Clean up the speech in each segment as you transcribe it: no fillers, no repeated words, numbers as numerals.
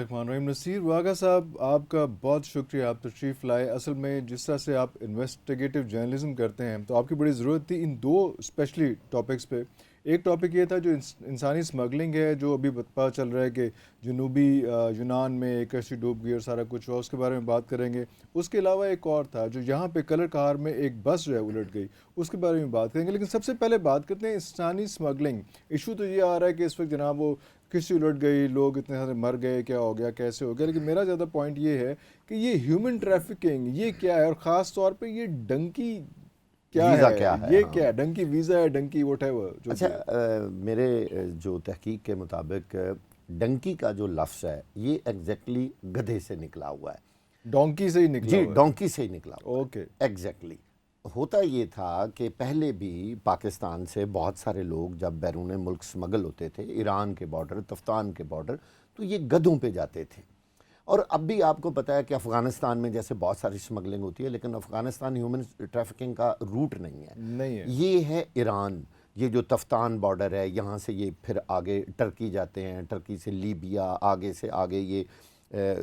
الرحمن الرحیم۔ نصیر واگا صاحب، آپ کا بہت شکریہ، آپ تشریف لائے۔ اصل میں جس طرح سے آپ انویسٹیگیٹو جرنلزم کرتے ہیں تو آپ کی بڑی ضرورت تھی ان دو اسپیشلی ٹاپکس پہ۔ ایک ٹاپک یہ تھا جو انسانی اسمگلنگ ہے، جو ابھی پتہ چل رہا ہے کہ جنوبی یونان میں ایک کشتی ڈوب گئی اور سارا کچھ ہوا، اس کے بارے میں بات کریں گے۔ اس کے علاوہ ایک اور تھا جو یہاں پہ کلر کہار میں ایک بس جو ہے الٹ گئی، اس کے بارے میں بات کریں گے۔ لیکن سب سے پہلے بات کرتے ہیں انسانی اسمگلنگ ایشو۔ تو یہ آ رہا ہے کہ اس وقت جناب وہ کشتی الٹ گئی، لوگ اتنے سارے مر گئے، کیا ہو گیا، کیسے ہو گیا، لیکن میرا زیادہ پوائنٹ یہ ہے کہ یہ ہیومن ٹریفکنگ یہ کیا ہے، اور خاص طور پہ یہ ڈنکی کیا ہے، یہ کیا ہے، ڈنکی ویزا ہے، ڈنکی واٹ ایور۔ اچھا، میرے جو تحقیق کے مطابق ڈنکی کا جو لفظ ہے یہ ایگزیکٹلی گدھے سے نکلا ہوا ہے، ڈونکی سے ہی نکلا جی ڈونکی سے ہی نکلا ہوا ہے۔ اوکے، ایگزیکٹلی ہوتا یہ تھا کہ پہلے بھی پاکستان سے بہت سارے لوگ جب بیرون ملک سمگل ہوتے تھے، ایران کے بارڈر، تفتان کے بارڈر، تو یہ گدھوں پہ جاتے تھے۔ اور اب بھی آپ کو پتہ ہے کہ افغانستان میں جیسے بہت ساری سمگلنگ ہوتی ہے، لیکن افغانستان ہیومن ٹریفکنگ کا روٹ نہیں ہے، یہ ہے ایران۔ یہ جو تفتان بارڈر ہے، یہاں سے یہ پھر آگے ٹرکی جاتے ہیں، ٹرکی سے لیبیا، آگے سے آگے یہ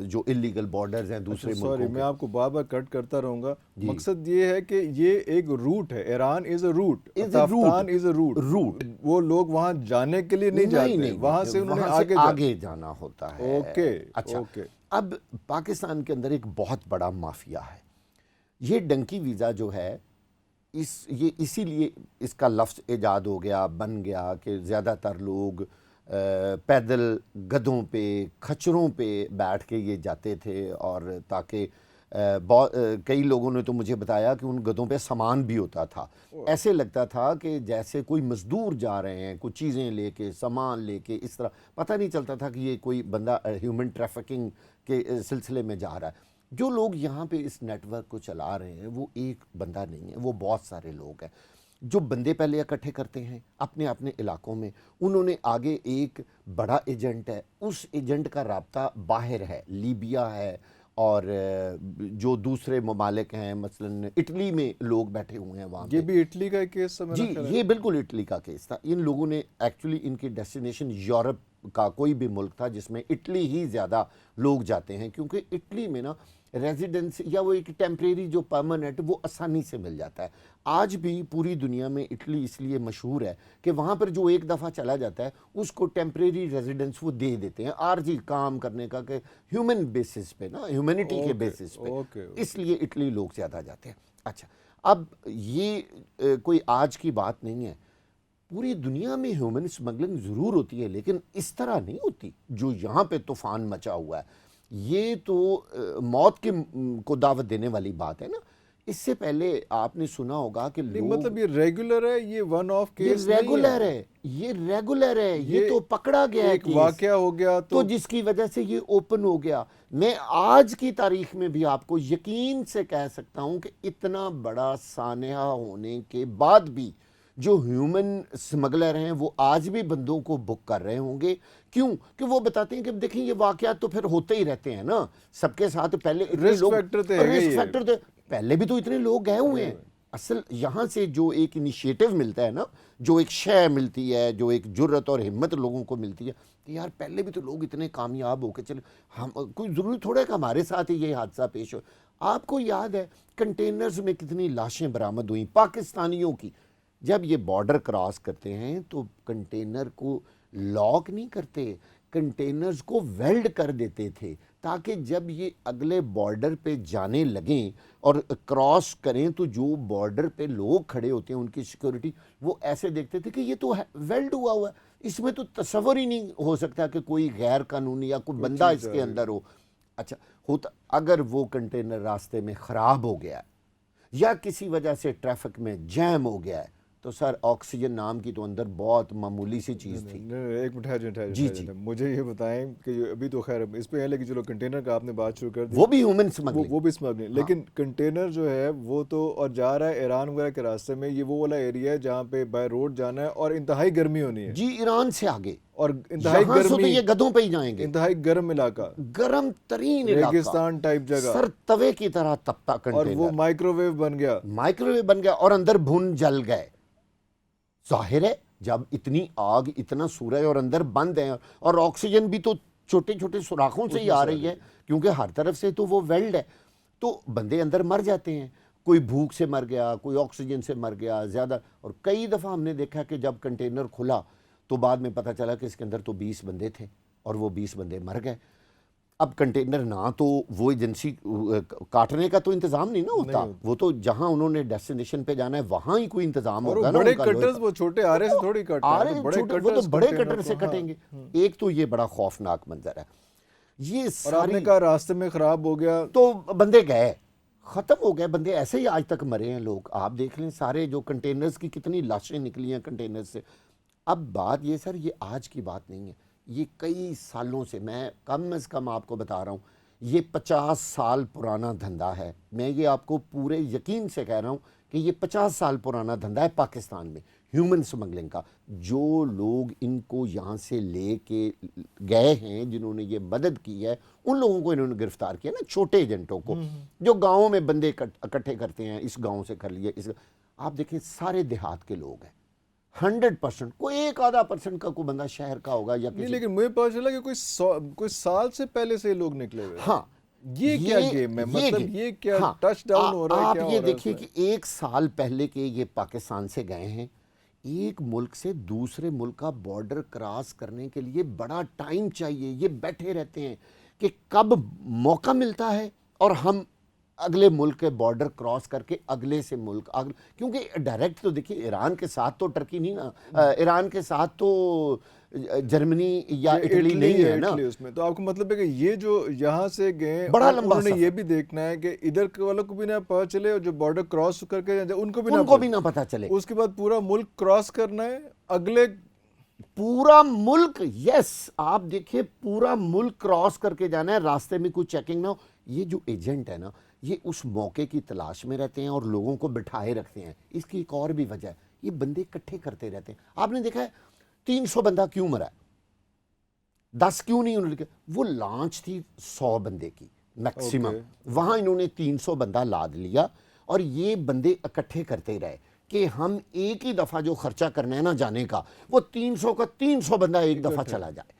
جو اللیگل بارڈرز ہیں دوسرے ملکوں کے۔ سوری میں آپ کو بار بار کٹ کرتا رہوں گا، مقصد یہ ہے کہ یہ ایک روٹ ہے، Iran is a route, Taftan is a route, وہ لوگ وہاں جانے کے لیے نہیں جاتے، وہاں سے انہوں نے آگے جانا ہوتا ہے۔ اوکے، اچھا، اب پاکستان کے اندر ایک بہت بڑا مافیا ہے۔ یہ ڈنکی ویزا جو ہے یہ اسی لیے اس کا لفظ ایجاد ہو گیا، بن گیا کہ زیادہ تر لوگ پیدل گدھوں پہ، کھچروں پہ بیٹھ کے یہ جاتے تھے، اور تاکہ کئی لوگوں نے تو مجھے بتایا کہ ان گدھوں پہ سامان بھی ہوتا تھا، ایسے لگتا تھا کہ جیسے کوئی مزدور جا رہے ہیں، کچھ چیزیں لے کے، سامان لے کے، اس طرح پتہ نہیں چلتا تھا کہ یہ کوئی بندہ ہیومن ٹریفکنگ کے سلسلے میں جا رہا ہے۔ جو لوگ یہاں پہ اس نیٹ ورک کو چلا رہے ہیں وہ ایک بندہ نہیں ہے، وہ بہت سارے لوگ ہیں جو بندے پہلے اکٹھے کرتے ہیں اپنے اپنے علاقوں میں، انہوں نے آگے ایک بڑا ایجنٹ ہے، اس ایجنٹ کا رابطہ باہر ہے، لیبیا ہے، اور جو دوسرے ممالک ہیں، مثلا اٹلی میں لوگ بیٹھے ہوئے ہیں وہاں پہ۔ یہ بھی اٹلی کا کیس تھا؟ جی یہ بالکل اٹلی کا کیس تھا۔ ان لوگوں نے ایکچولی ان کی ڈیسٹینیشن یورپ کا کوئی بھی ملک تھا جس میں اٹلی ہی زیادہ لوگ جاتے ہیں، کیونکہ اٹلی میں نا ریزیڈنس یا وہ ایک ٹیمپریری جو پرماننٹ وہ آسانی سے مل جاتا ہے۔ آج بھی پوری دنیا میں اٹلی اس لیے مشہور ہے کہ وہاں پر جو ایک دفعہ چلا جاتا ہے اس کو ٹیمپریری ریزیڈنس وہ دے دیتے ہیں، عارضی کام کرنے کا، کہ ہیومن بیسس پہ نا، ہیومنٹی کے بیسس پہ، اس لیے اٹلی لوگ زیادہ جاتے ہیں۔ اچھا، اب یہ کوئی آج کی بات نہیں ہے، پوری دنیا میں ہیومن اسمگلنگ ضرور ہوتی ہے لیکن اس طرح نہیں ہوتی جو یہاں پہ طوفان مچا ہوا ہے۔ یہ تو موت کو دعوت دینے والی بات ہے نا۔ اس سے پہلے آپ نے سنا ہوگا کہ مطلب یہ ریگولر ہے، یہ ون آف کیس نہیں ہے، یہ ریگولر ہے، یہ تو پکڑا گیا ہے، ایک واقعہ ہو گیا تو جس کی وجہ سے یہ اوپن ہو گیا۔ میں آج کی تاریخ میں بھی آپ کو یقین سے کہہ سکتا ہوں کہ اتنا بڑا سانحہ ہونے کے بعد بھی جو ہیومن سمگلر ہیں وہ آج بھی بندوں کو بک کر رہے ہوں گے۔ کیوں؟ کہ وہ بتاتے ہیں کہ دیکھیں یہ واقعات تو پھر ہوتے ہی رہتے ہیں نا سب کے ساتھ، پہلے اتنے لوگ رسک فیکٹر تھے، پہلے بھی تو اتنے لوگ گئے ہوئے ہیں۔ اصل یہاں سے جو ایک انیشیٹو ملتا ہے نا، جو ایک شے ملتی ہے، جو ایک جرت اور ہمت لوگوں کو ملتی ہے کہ یار پہلے بھی تو لوگ اتنے کامیاب ہو کے چلے، ہم کوئی ضروری تھوڑا ہے کہ ہمارے ساتھ ہی یہ حادثہ پیش ہو۔ آپ کو یاد ہے کنٹینرز میں کتنی لاشیں برآمد ہوئیں پاکستانیوں کی؟ جب یہ بارڈر کراس کرتے ہیں تو کنٹینر کو لاک نہیں کرتے، کنٹینرز کو ویلڈ کر دیتے تھے تاکہ جب یہ اگلے بارڈر پہ جانے لگیں اور کراس کریں تو جو بارڈر پہ لوگ کھڑے ہوتے ہیں ان کی سیکورٹی وہ ایسے دیکھتے تھے کہ یہ تو ویلڈ ہوا ہوا ہے، اس میں تو تصور ہی نہیں ہو سکتا کہ کوئی غیر قانونی یا کوئی بندہ اس کے اندر ہو۔ اچھا ہوتا اگر وہ کنٹینر راستے میں خراب ہو گیا یا کسی وجہ سے ٹریفک میں جیم ہو گیا ہے تو سر آکسیجن نام کی تو اندر بہت معمولی سی چیز تھی۔ ایک منٹ جی مجھے یہ بتائیں کہ ابھی تو خیر اس پہ ہے، لیکن چلو کنٹینر کا آپ نے بات شروع کر دی، وہ بھی ہیومن اسمگلنگ، وہ بھی اسمگلنگ، لیکن کنٹینر جو ہے وہ تو اور جا رہا ہے ایران وغیرہ کے راستے میں، یہ وہ والا ایریا ہے جہاں پہ بائی روڈ جانا ہے اور انتہائی گرمی ہونی ہے۔ جی ایران سے آگے، اور انتہائی گرمی، تو یہ گدھوں پہ ہی جائیں گے، انتہائی گرم علاقہ، گرم ترین علاقہ، ریگستان ٹائپ جگہ، سر توے کی طرح تپتا کنٹینر، اور وہ مائکرو ویو بن گیا اور اندر بھن جل گئے۔ ظاہر ہے جب اتنی آگ، اتنا سورج اور اندر بند ہے اور آکسیجن بھی تو چھوٹے چھوٹے سوراخوں سے ہی آ رہی ہے، کیونکہ ہر طرف سے تو وہ ویلڈ ہے، تو بندے اندر مر جاتے ہیں، کوئی بھوک سے مر گیا، کوئی آکسیجن سے مر گیا زیادہ. اور کئی دفعہ ہم نے دیکھا کہ جب کنٹینر کھلا تو بعد میں پتہ چلا کہ اس کے اندر تو 20 بندے تھے اور وہ 20 بندے مر گئے. اب کنٹینر نہ تو وہ ایجنسی کاٹنے کا تو انتظام نہیں نا ہوتا، وہ تو جہاں انہوں نے ڈیسٹینیشن پہ جانا ہے وہاں ہی کوئی انتظام اور وہ ہوگا نا بڑے ان کا لوہے کٹرز کا. وہ چھوٹے آرے سے تھوڑی کٹتے ہیں، تو بڑے وہ تو کٹرز بڑے کنٹینر کٹر سے کو، ہاں. کٹیں گے. ایک تو یہ بڑا خوفناک منظر ہے. یہ اور آپ نے ساری کہا راستے میں خراب ہو گیا تو بندے گئے، ختم ہو گئے بندے، ایسے ہی آج تک مرے ہیں لوگ. آپ دیکھ لیں سارے جو کنٹینرز کی کتنی لاشیں نکلی ہیں کنٹینرز سے. اب بات یہ سر، یہ آج کی بات نہیں ہے، یہ کئی سالوں سے، میں کم از کم آپ کو بتا رہا ہوں، یہ 50 سال پرانا دھندا ہے. میں یہ آپ کو پورے یقین سے کہہ رہا ہوں کہ یہ 50 سال پرانا دھندا ہے پاکستان میں ہیومن سمگلنگ کا. جو لوگ ان کو یہاں سے لے کے گئے ہیں، جنہوں نے یہ مدد کی ہے، ان لوگوں کو انہوں نے گرفتار کیا نا، چھوٹے ایجنٹوں کو جو گاؤں میں بندے اکٹھے کرتے ہیں، اس گاؤں سے کر لیے اس. آپ دیکھیں سارے دیہات کے لوگ ہیں 100%، کوئی ایک آدھا پرسنٹ کا کوئی بندہ شہر کا ہوگا یا نہیں، کسی. لیکن مجھے پتا چلا کہ کوئی سال سے پہلے سے لوگ نکلے ہوئے. ہاں یہ کیا گیم ہے، مطلب یہ کیا ہاں ٹچ ڈاؤن ہو رہا ہے، آپ کیا یہ ہو رہا ہے دیکھیے اس میں؟ کہ 1 سال پہلے کے یہ پاکستان سے گئے ہیں. ایک ملک سے دوسرے ملک کا بارڈر کراس کرنے کے لیے بڑا ٹائم چاہیے. یہ بیٹھے رہتے ہیں کہ کب موقع ملتا ہے اور ہم اگلے ملک کے بارڈر کراس کر کے اگلے سے ملک کیونکہ ڈائریکٹ تو دیکھیے ایران کے ساتھ تو ٹرکی نہیں نا، ایران کے ساتھ تو جرمنی یا اٹلی نہیں ہے نا. اٹلی اس میں تو آپ کو مطلب ہے کہ یہ جو یہاں سے گئے بڑا لمبا انہوں نے سفر، یہ بھی دیکھنا ہے کہ ادھر کے والوں کو بھی نہ پتہ چلے اور جو بارڈر کراس کر کے ان کو بھی نہ پتہ چلے. اس کے بعد پورا ملک کراس کرنا ہے اگلے. پورا ملک، یس آپ دیکھیں پورا ملک کراس کر کے جانا ہے، راستے میں کوئی چیکنگ نہ ہو. یہ جو ایجنٹ ہے نا، یہ اس موقع کی تلاش میں رہتے ہیں اور لوگوں کو بٹھائے رکھتے ہیں. اس کی ایک اور بھی وجہ ہے، یہ بندے اکٹھے کرتے رہتے ہیں. آپ نے دیکھا ہے 300 بندہ کیوں مرا ہے، 10 کیوں نہیں انہوں نے کہا؟ وہ لانچ تھی 100 بندے کی میکسیمم، وہاں انہوں نے 300 بندہ لاد لیا اور یہ بندے اکٹھے کرتے رہے کہ ہم ایک ہی دفعہ جو خرچہ کرنا ہے نا جانے کا، وہ 300 کا 300 بندہ ایک دفعہ چلا جائے.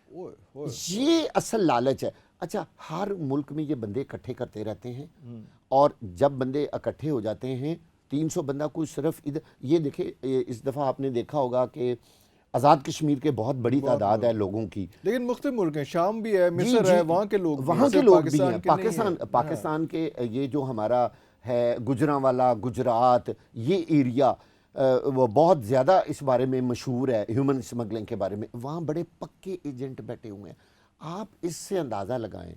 یہ اصل لالچ ہے. اچھا، ہر ملک میں یہ بندے اکٹھے کرتے رہتے ہیں اور جب بندے اکٹھے ہو جاتے ہیں 300 بندہ کوئی صرف ادھر. یہ دیکھیں اس دفعہ آپ نے دیکھا ہوگا کہ آزاد کشمیر کے بہت بڑی تعداد ہے لوگوں کی، لیکن مختلف ملک ہیں، شام بھی ہے، مصر ہے، وہاں کے لوگ بھی ہیں، پاکستان کے یہ جو ہمارا ہے گجرانوالا، گجرات، یہ ایریا وہ بہت زیادہ اس بارے میں مشہور ہے ہیومن سمگلنگ کے بارے میں. وہاں بڑے پکے ایجنٹ بیٹھے ہوئے ہیں. آپ اس سے اندازہ لگائیں،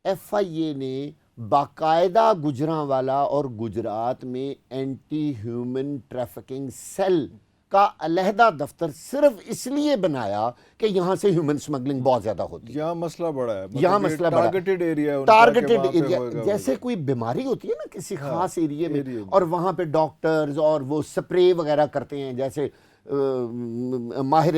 ایف آئی اے نے باقاعدہ گجرانوالا اور گجرات میں اینٹی ہیومن ٹریفکنگ سیل کا علیحدہ دفتر صرف اس لیے بنایا کہ یہاں سے ہیومن سمگلنگ بہت زیادہ ہوتی ہے. یہاں مسئلہ بڑا ہے، یہاں مسئلہ بڑا، ٹارگیٹڈ ایریا، ٹارگیٹڈ ایریا. جیسے کوئی بیماری ہوتی ہے نا کسی خاص ایریے میں، اور وہاں پہ ڈاکٹرز اور وہ سپرے وغیرہ کرتے ہیں جیسے ماہر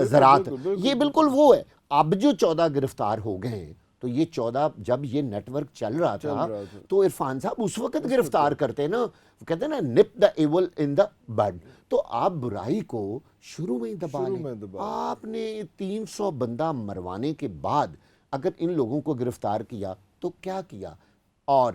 زراعت، یہ بالکل وہ ہے. اب جو 14 گرفتار ہو گئے ہیں، تو یہ 14 جب یہ نیٹ ورک چل رہا تھا تو عرفان صاحب اس وقت گرفتار کرتے نا، وہ کہتے ہیں نا نپ دا ایول ان دا بڈ. تو آپ برائی کو شروع میں ہی دبا لیں. آپ نے 300 بندہ مروانے کے بعد اگر ان لوگوں کو گرفتار کیا تو کیا کیا، اور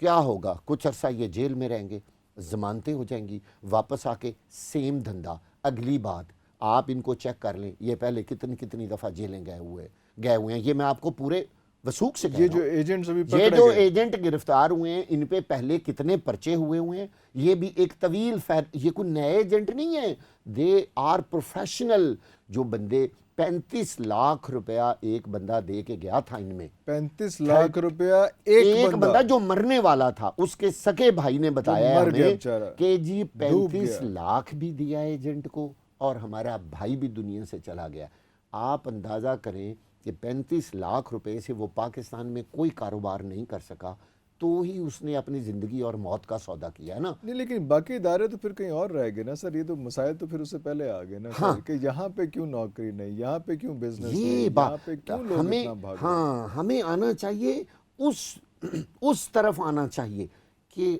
کیا ہوگا؟ کچھ عرصہ یہ جیل میں رہیں گے، ضمانتیں ہو جائیں گی، واپس آ کے سیم دھندا. اگلی بات آپ ان کو چیک کر لیں، یہ پہلے کتنی دفعہ جیلیں گئے ہوئے ہیں. یہ میں آپ کو پورے وثوق سے کہہ رہا ہوں. یہ جو ایجنٹ گرفتار ہوئے ہیں ان پہ پہلے کتنے پرچے ہوئے ہیں. یہ بھی ایک طویل یہ کوئی نئے ایجنٹ نہیں ہیں، دے آر پروفیشنل. جو بندے 35 لاکھ روپیہ ایک بندہ دے کے گیا تھا، ان میں 35 لاکھ روپیہ ایک بندہ جو مرنے والا تھا، اس کے سکے بھائی نے بتایا ہمیں کہ جی 35 لاکھ بھی دیا ایجنٹ کو اور ہمارا بھائی بھی دنیا سے چلا گیا. آپ اندازہ کریں کہ 35 لاکھ روپے سے وہ پاکستان میں کوئی کاروبار نہیں کر سکا، تو ہی اس نے اپنی زندگی اور موت کا سودا کیا ہے نا. نہیں، لیکن باقی ادارے تو پھر کہیں اور رہ گئے نا سر. یہ تو مسائل تو پھر اس سے پہلے آ گئے نا سر، کہ یہاں پہ کیوں نوکری نہیں، یہاں پہ کیوں بزنس نہیں، یہاں پہ کیوں لوگ اتنا بھاگ رہے ہیں. ہمیں آنا چاہیے اس طرف آنا چاہیے کہ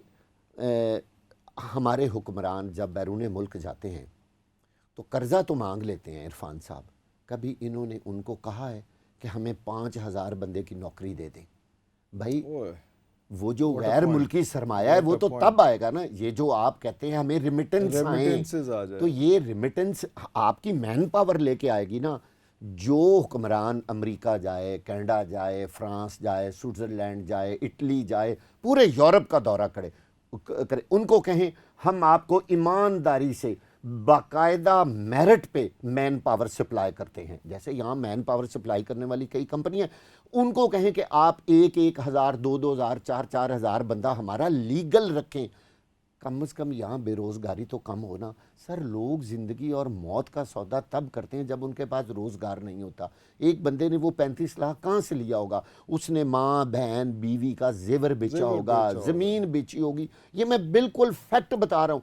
ہمارے حکمران جب بیرون ملک جاتے ہیں تو قرضہ تو مانگ لیتے ہیں. عرفان صاحب، کبھی انہوں نے ان کو کہا ہے کہ ہمیں 5,000 بندے کی نوکری دے دیں. بھائی اوہ، وہ جو What a غیر point. ملکی سرمایہ ہے وہ What a تو point. تب آئے گا نا. یہ جو آپ کہتے ہیں ہمیں ریمیٹنس آئیں, ریمیٹنسز آ جائے. تو یہ ریمیٹنس آپ کی مین پاور لے کے آئے گی نا. جو حکمران امریکہ جائے, کینیڈا جائے, فرانس جائے, سوئٹزرلینڈ جائے, اٹلی جائے, پورے یورپ کا دورہ کرے, ان کو کہیں ہم آپ کو ایمانداری سے باقاعدہ میرٹ پہ مین پاور سپلائی کرتے ہیں, جیسے یہاں مین پاور سپلائی کرنے والی کئی کمپنیاں ہیں, ان کو کہیں کہ آپ 1,000 2,000 4,000 بندہ ہمارا لیگل رکھیں. کم از کم یہاں بے روزگاری تو کم ہونا. سر لوگ زندگی اور موت کا سودا تب کرتے ہیں جب ان کے پاس روزگار نہیں ہوتا. ایک بندے نے وہ 35 لاکھ کہاں سے لیا ہوگا؟ اس نے ماں بہن بیوی کا زیور بیچا ہوگا, زمین بیچی ہوگی. یہ میں بالکل فیکٹ بتا رہا ہوں.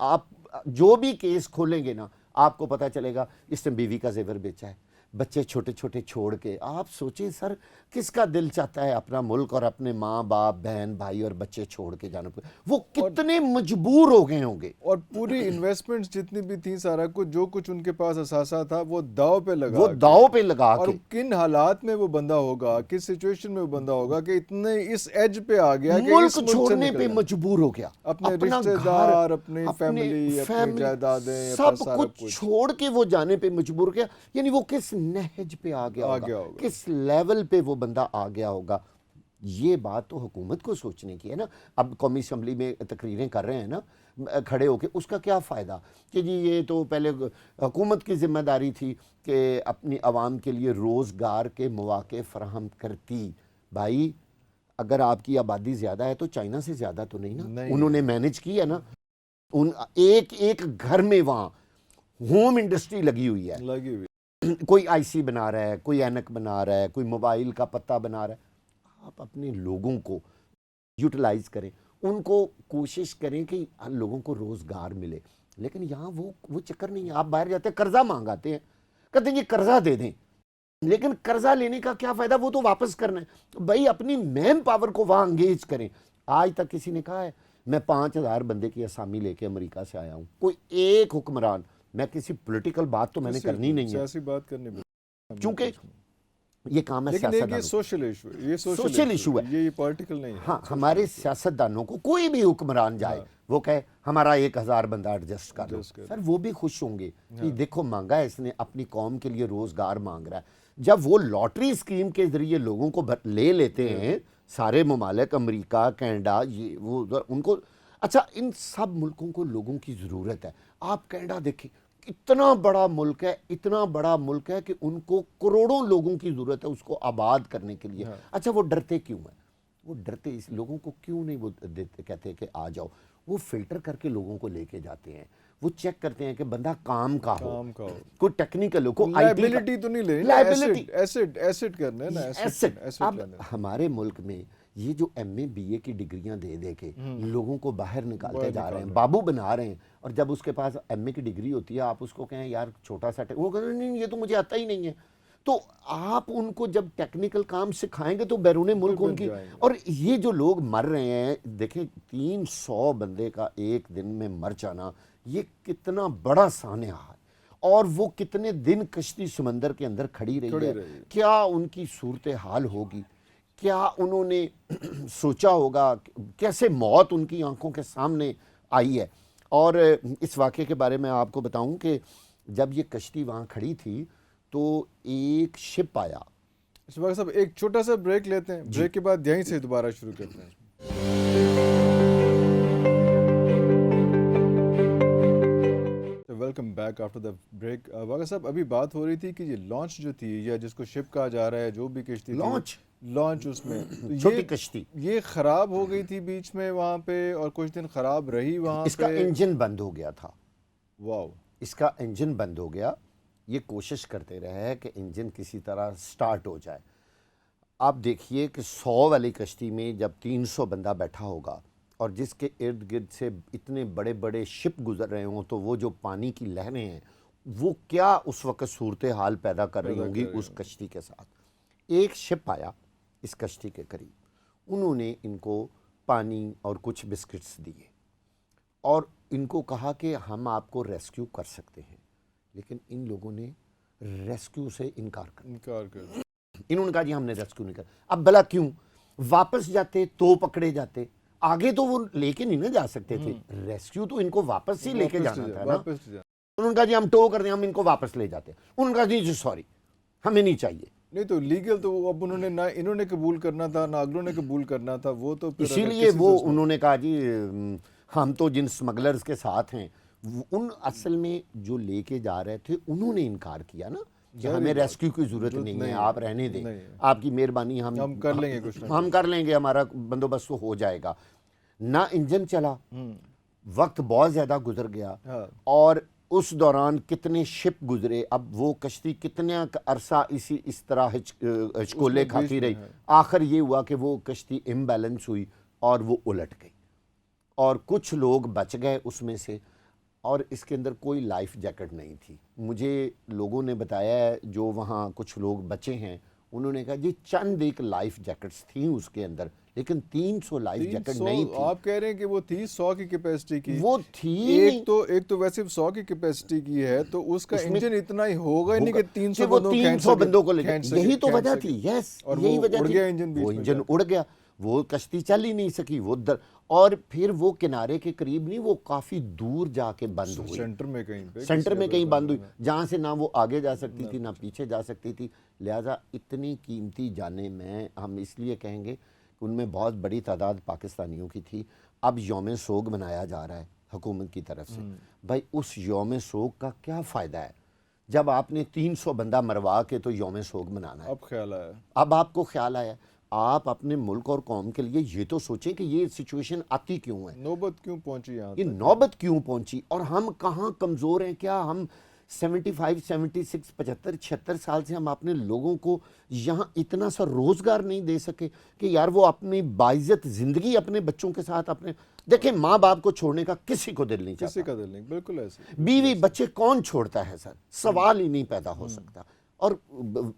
آپ جو بھی کیس کھولیں گے نا آپ کو پتہ چلے گا اس نے بیوی کا زیور بیچا ہے, بچے چھوٹے چھوٹے چھوڑ کے. آپ سوچیں سر کس کا دل چاہتا ہے اپنا ملک اور اپنے ماں باپ بہن بھائی اور بچے چھوڑ کے جانے پہ؟ وہ کتنے مجبور ہو گئے ہوں گے. اور پوری انویسٹمنٹس جتنی بھی تھیں, سارا کچھ جو کچھ ان کے پاس اثاثہ تھا وہ داؤ پہ لگا وہ کے. داؤ پہ لگا اور کے کن حالات میں وہ بندہ ہوگا, کس سچویشن میں وہ بندہ ہوگا کہ اتنے اس ایج پہ آ گیا کہ ملک اس ملک سے چھوڑنے نکل پہ جانا, مجبور ہو گیا. اپنے اپنا رشتہ گھر, دار, اپنی اپنے فیملی, اپنی فیملی, جائیدادیں, اپنا سب سارا کچھ چھوڑ کے وہ جانے پہ مجبور ہو گیا. یعنی وہ کس نہج پہ آ گیا ہوگا, کس لیول پہ وہ بندہ آ گیا ہوگا. یہ بات تو حکومت کو سوچنے کی ہے نا. اب قومی اسمبلی میں تقریریں کر رہے ہیں نا کھڑے ہو کے, اس کا کیا فائدہ کہ جی یہ تو پہلے حکومت کی ذمہ داری تھی کہ اپنی عوام کے لیے روزگار کے مواقع فراہم کرتی. بھائی اگر آپ کی آبادی زیادہ ہے تو چائنا سے زیادہ تو نہیں نا. انہوں نے مینج کیا نا. ایک ایک گھر میں وہاں ہوم انڈسٹری لگی ہوئی ہے. لگی ہوئی. کوئی آئی سی بنا رہا ہے, کوئی اینک بنا رہا ہے, کوئی موبائل کا پتہ بنا رہا ہے. آپ اپنے لوگوں کو یوٹیلائز کریں, ان کو کوشش کریں کہ لوگوں کو روزگار ملے. لیکن یہاں وہ چکر نہیں ہے. آپ باہر جاتے ہیں قرضہ مانگاتے ہیں, کہتے ہیں یہ قرضہ دے دیں, لیکن قرضہ لینے کا کیا فائدہ, وہ تو واپس کرنا ہے. بھائی اپنی مین پاور کو وہاں انگیج کریں. آج تک کسی نے کہا ہے میں 5,000 بندے کی اسامی لے کے امریکہ سے آیا ہوں؟ کوئی ایک حکمران, میں کسی پولیٹیکل بات تو میں نے کرنی نہیں ہے سیاسی بات کرنی, کیونکہ یہ کام ہے لیکن سیاست یہ سوشل ایشو ہے, یہ سوشل ایشو ہے. یہ پولیٹیکل نہیں ہے. ہاں ہمارے سیاستدانوں کو کوئی بھی حکمران جائے وہ کہے ہمارا 1,000 بندہ ایڈجسٹ کر لو, سر وہ بھی خوش ہوں گے کہ دیکھو مانگا ہے اس نے, اپنی قوم کے لیے روزگار مانگ رہا ہے. جب وہ لاٹری اسکیم کے ذریعے لوگوں کو لے لیتے ہیں سارے ممالک, امریکہ, کینیڈا, یہ وہ ان کو, اچھا ان سب ملکوں کو لوگوں کی ضرورت ہے. آپ کینیڈا دیکھیں اتنا بڑا ملک ہے, اتنا بڑا ملک ہے کہ ان کو کروڑوں لوگوں کی ضرورت ہے اس کو آباد کرنے کے لیے. اچھا وہ ڈرتے کیوں ہیں؟ وہ ڈرتے اس لوگوں کو کیوں نہیں وہ کہتے ہیں کہ آ جاؤ. وہ فلٹر کر کے لوگوں کو لے کے جاتے ہیں, وہ چیک کرتے ہیں کہ بندہ کام کا ہو, کوئی ٹیکنیکل ہو, کوئی آئی ٹی لائبلٹی تو نہیں لینی, لائبلٹی ایسٹ کرنا ہے نا, ایسٹ. اب ہمارے ملک میں یہ جو ایم اے بی اے کی ڈگریاں دے دے کے لوگوں کو باہر نکالتے جا رہے ہیں, بابو بنا رہے ہیں, اور جب اس کے پاس ایم اے کی ڈگری ہوتی ہے آپ اس کو کہیں یار چھوٹا سا, وہ کہتے ہیں نہیں یہ تو مجھے آتا ہی نہیں ہے. تو آپ ان کو جب ٹیکنیکل کام سکھائیں گے تو بیرون ملک ان کی, اور یہ جو لوگ مر رہے ہیں دیکھیں 300 بندے کا ایک دن میں مر جانا, یہ کتنا بڑا سانحہ ہے. اور وہ کتنے دن کشتی سمندر کے اندر کھڑی رہی ہے, کیا ان کی صورتحال ہوگی, کیا انہوں نے سوچا ہوگا, کیسے موت ان کی آنکھوں کے سامنے آئی ہے. اور اس واقعے کے بارے میں آپ کو بتاؤں کہ جب یہ کشتی وہاں کھڑی تھی تو ایک شپ آیا. شفاق صاحب ایک چھوٹا سا بریک لیتے ہیں, بریک کے بعد یہیں سے دوبارہ شروع کرتے ہیں. Welcome back after the break. واقع صاحب ابھی بات ہو رہی تھی کہ یہ لانچ جو تھی یا جس کو شپ کہا جا رہا ہے, جو بھی کشتی تھی لانچ اس میں چھوٹی کشتی, یہ خراب ہو گئی تھی بیچ میں وہاں پہ اور کچھ دن خراب رہی وہاں پہ. اس کا انجن بند ہو گیا تھا. واو, اس کا انجن بند ہو گیا. یہ کوشش کرتے رہے کہ انجن کسی طرح سٹارٹ ہو جائے. آپ دیکھیے کہ 100 والی کشتی میں جب 300 بندہ بیٹھا ہوگا اور جس کے ارد گرد سے اتنے بڑے بڑے شپ گزر رہے ہوں, تو وہ جو پانی کی لہریں ہیں وہ کیا اس وقت صورتحال پیدا کر رہی ہوں گی اس کشتی کے ساتھ. ایک شپ آیا اس کشتی کے قریب, انہوں نے ان کو پانی اور کچھ بسکٹس دیے اور ان کو کہا کہ ہم آپ کو ریسکیو کر سکتے ہیں. لیکن ان لوگوں نے ریسکیو سے انکار انکار کر انہوں نے کہا جی ہم نے ریسکیو نہیں کر. اب بلا کیوں؟ واپس جاتے تو پکڑے جاتے, آگے تو وہ لے کے نہیں نہ جا سکتے تھے, ریسکیو تو ان کو واپس ہی لے کے جانا تھا نا. واپس جا انہوں نے کہا جی ہم ٹو کر دیں, ہم ان کو واپس لے جاتے. انہوں نے کہا جی سوری ہمیں نہیں چاہیے. نہیں تو لیگل تو وہ اب انہوں نے نہ انہوں نے قبول کرنا تھا نہ اگلوں نے قبول کرنا تھا, وہ تو پھر اسی اگر لیے کسی وہ سے اس میں- انہوں نے کہا جی ہم تو جن سمگلرز کے ساتھ ہیں, ان اصل میں جو لے کے جا رہے تھے انہوں نے انکار کیا نا کہ ہمیں ریسکیو کی ضرورت نہیں ہے, آپ رہنے دیں, آپ کی مہربانی, ہم کر لیں گے کچھ نہ ہم کر لیں گے, ہمارا بندوبست تو ہو جائے گا. نہ انجن چلا, وقت بہت زیادہ گزر گیا, ہاں اور اس دوران کتنے شپ گزرے. اب وہ کشتی کتنا عرصہ اس طرح ہچکولے کھاتی رہی, آخر یہ ہوا کہ وہ کشتی امبیلنس ہوئی اور وہ الٹ گئی, اور کچھ لوگ بچ گئے اس میں سے, اور اس کے اندر کوئی لائف جیکٹ نہیں تھی. مجھے لوگوں نے بتایا ہے جو وہاں کچھ لوگ بچے ہیں, انہوں نے کہا جی چند ایک لائف جیکٹس تھیں اس کے اندر, لیکن 300 لائف جیکٹ نہیں تھی. آپ کہہ رہے ہیں کہ وہ تھی 100 کی کیپیسٹی کی, وہ تھی ایک تو ویسے 100 کی کیپیسٹی کی ہے تو اس کا انجن اتنا ہی ہوگا نہیں کہ 300 وہ بندوں 300 بندوں کو لے گئے. یہی تو وجہ تھی. یس, اور یہی وہ وجہ اڑ تھی. گیا انجن بیچ وہ میں انجن اڑ گیا, وہ کشتی چل ہی نہیں سکی. وہ اور پھر وہ کنارے کے قریب نہیں, وہ کافی دور جا کے بند ہوئی, سینٹر میں کہیں پہ سینٹر میں کہیں بند ہوئی, جہاں سے نہ وہ آگے جا سکتی تھی نہ پیچھے جا سکتی تھی. لہٰذا اتنی قیمتی جانیں, میں ہم اس لیے کہیں گے کہ ان میں بہت بڑی تعداد پاکستانیوں کی تھی. اب یوم سوگ منایا جا رہا ہے حکومت کی طرف سے. بھائی اس یوم سوگ کا کیا فائدہ ہے جب آپ نے 300 بندہ مروا کے تو یوم سوگ منانا ہے؟ اب خیال آیا, اب آپ کو خیال آیا, آپ اپنے ملک اور قوم کے لیے یہ تو سوچیں کہ یہ سچویشن آتی کیوں ہے, نوبت کیوں پہنچی یہاں یہ تک, نوبت کیوں پہنچی, اور ہم کہاں کمزور ہیں. کیا ہم 75 76 75 76 سال سے ہم اپنے لوگوں کو یہاں اتنا سا روزگار نہیں دے سکے کہ یار وہ اپنی باعزت زندگی اپنے بچوں کے ساتھ اپنے دیکھیں, ماں باپ کو چھوڑنے کا کسی کو دل نہیں چاہتا, کسی کا دل نہیں, بالکل ایسے. بیوی بچے کون چھوڑتا ہے سر, سوال ہی نہیں پیدا ہو سکتا. اور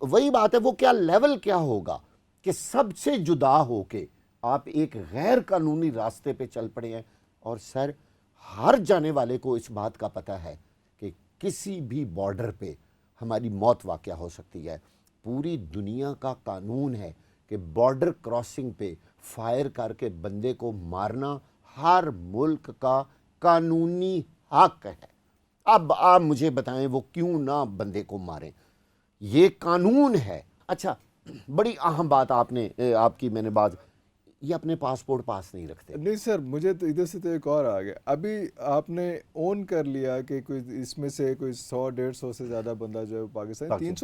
وہی بات ہے, وہ کیا لیول کیا ہوگا کہ سب سے جدا ہو کے آپ ایک غیر قانونی راستے پہ چل پڑے ہیں. اور سر ہر جانے والے کو اس بات کا پتہ ہے کہ کسی بھی بارڈر پہ ہماری موت واقع ہو سکتی ہے. پوری دنیا کا قانون ہے کہ بارڈر کراسنگ پہ فائر کر کے بندے کو مارنا ہر ملک کا قانونی حق ہے. اب آپ مجھے بتائیں وہ کیوں نہ بندے کو ماریں, یہ قانون ہے. اچھا بڑی اہم بات آپ کی میں نے بات, یہ اپنے پاسپورٹ پاس نہیں رکھتے. نہیں سر, مجھے تو ادھر سے تو ایک اور آ گیا. ابھی آپ نے اون کر لیا کہ کوئی اس میں سے کوئی 100 150 سے زیادہ بندہ جو ہے پاکستان